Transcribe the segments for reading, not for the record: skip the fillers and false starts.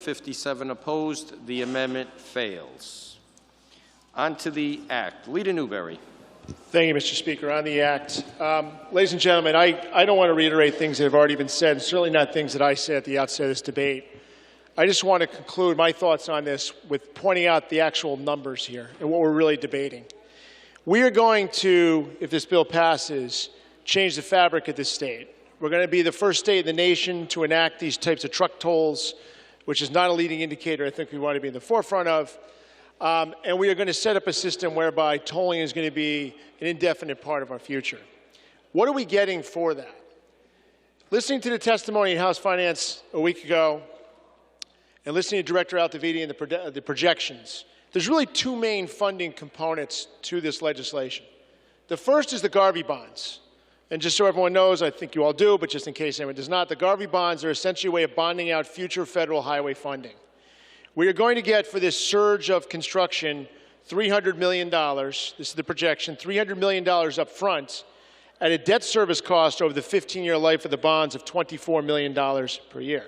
57 opposed. The amendment fails. On to the act. Leader Newberry. Thank you, Mr. Speaker. On the act, ladies and gentlemen, I don't want to reiterate things that have already been said, and certainly not things that I said at the outset of this debate. I just want to conclude my thoughts on this with pointing out the actual numbers here and what we're really debating. We are going to, if this bill passes, change the fabric of this state. We're going to be the first state in the nation to enact these types of truck tolls, which is not a leading indicator I think we want to be in the forefront of. And we are going to set up a system whereby tolling is going to be an indefinite part of our future. What are we getting for that? Listening to the testimony in House Finance a week ago and listening to Director Altaviti and the projections, there's really two main funding components to this legislation. The first is the Garvey bonds. And just so everyone knows, I think you all do, but just in case anyone does not, the Garvey bonds are essentially a way of bonding out future federal highway funding. We are going to get, for this surge of construction, $300 million. This is the projection, $300 million up front at a debt service cost over the 15-year life of the bonds of $24 million per year.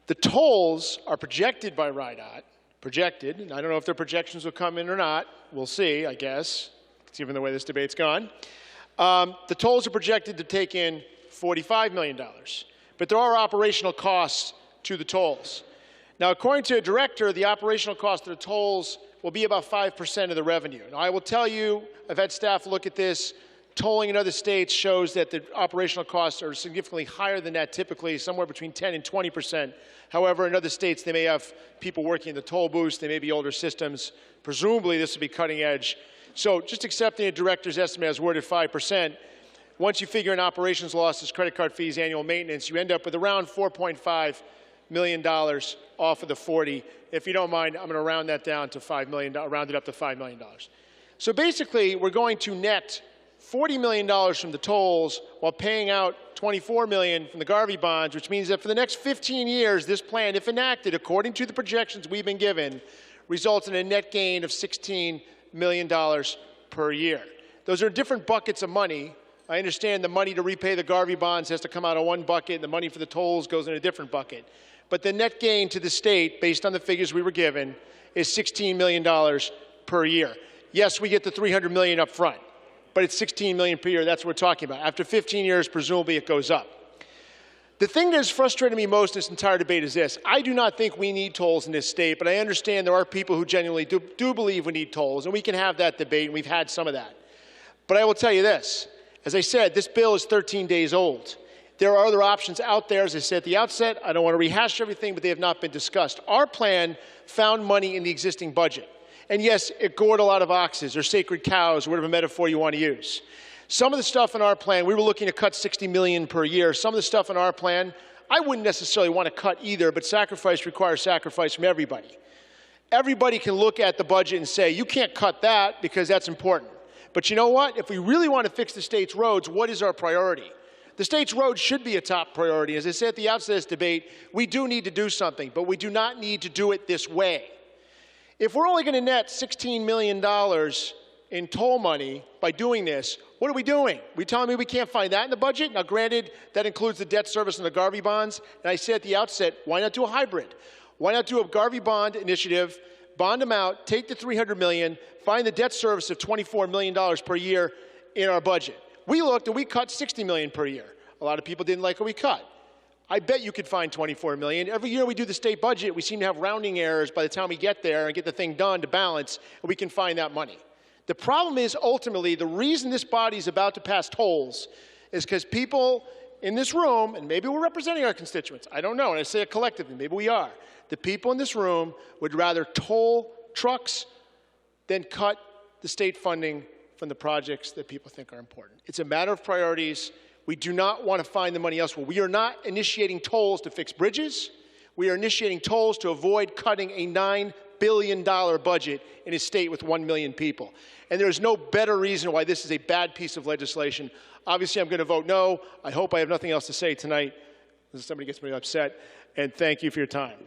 The tolls are projected by Rhode, projected. I don't know if their projections will come in or not. We'll see, I guess, given the way this debate's gone. The tolls are projected to take in $45 million. But there are operational costs to the tolls. Now, according to a director, the operational cost of the tolls will be about 5% of the revenue. Now, I will tell you, I've had staff look at this. Tolling in other states shows that the operational costs are significantly higher than that, typically somewhere between 10 and 20%. However, in other states, they may have people working in the toll booths. They may be older systems. Presumably, this will be cutting edge. So just accepting a director's estimate as worded 5%, once you figure in operations losses, credit card fees, annual maintenance, you end up with around $4.5 million off of the 40. If you don't mind, I'm going to round that down to $5 million, round it up to $5 million. So basically, we're going to net $40 million from the tolls while paying out $24 million from the Garvey bonds, which means that for the next 15 years, this plan, if enacted, according to the projections we've been given, results in a net gain of $16 million per year. Those are different buckets of money. I understand the money to repay the Garvey bonds has to come out of one bucket, and the money for the tolls goes in a different bucket. But the net gain to the state, based on the figures we were given, is $16 million per year. Yes, we get the $300 million up front, but it's $16 million per year. That's what we're talking about. After 15 years, presumably it goes up. The thing that has frustrated me most in this entire debate is this. I do not think we need tolls in this state, but I understand there are people who genuinely do believe we need tolls, and we can have that debate, and we've had some of that. But I will tell you this. As I said, this bill is 13 days old. There are other options out there. As I said at the outset, I don't want to rehash everything, but they have not been discussed. Our plan found money in the existing budget. And yes, it gored a lot of oxes or sacred cows, or whatever metaphor you want to use. Some of the stuff in our plan, we were looking to cut $60 million per year. Some of the stuff in our plan, I wouldn't necessarily want to cut either, but sacrifice requires sacrifice from everybody. Everybody can look at the budget and say, you can't cut that because that's important. But you know what? If we really want to fix the state's roads, what is our priority? The state's roads should be a top priority. As I said at the outset of this debate, we do need to do something, but we do not need to do it this way. If we're only going to net $16 million in toll money by doing this, what are we doing? Are we telling me we can't find that in the budget? Now, granted, that includes the debt service and the Garvey bonds. And I said at the outset, why not do a hybrid? Why not do a Garvey bond initiative, bond them out, take the $300 million, find the debt service of $24 million per year in our budget? We looked and we cut $60 million per year. A lot of people didn't like what we cut. I bet you could find $24 million. Every year we do the state budget, we seem to have rounding errors by the time we get there and get the thing done to balance, and we can find that money. The problem is, ultimately, the reason this body is about to pass tolls is because people in this room, and maybe we're representing our constituents, I don't know, and I say it collectively, maybe we are. The people in this room would rather toll trucks than cut the state funding from the projects that people think are important. It's a matter of priorities. We do not want to find the money elsewhere. We are not initiating tolls to fix bridges. We are initiating tolls to avoid cutting a $9 billion budget in a state with 1 million people. And there is no better reason why this is a bad piece of legislation. Obviously, I'm going to vote no. I hope I have nothing else to say tonight. Somebody gets me upset. And thank you for your time.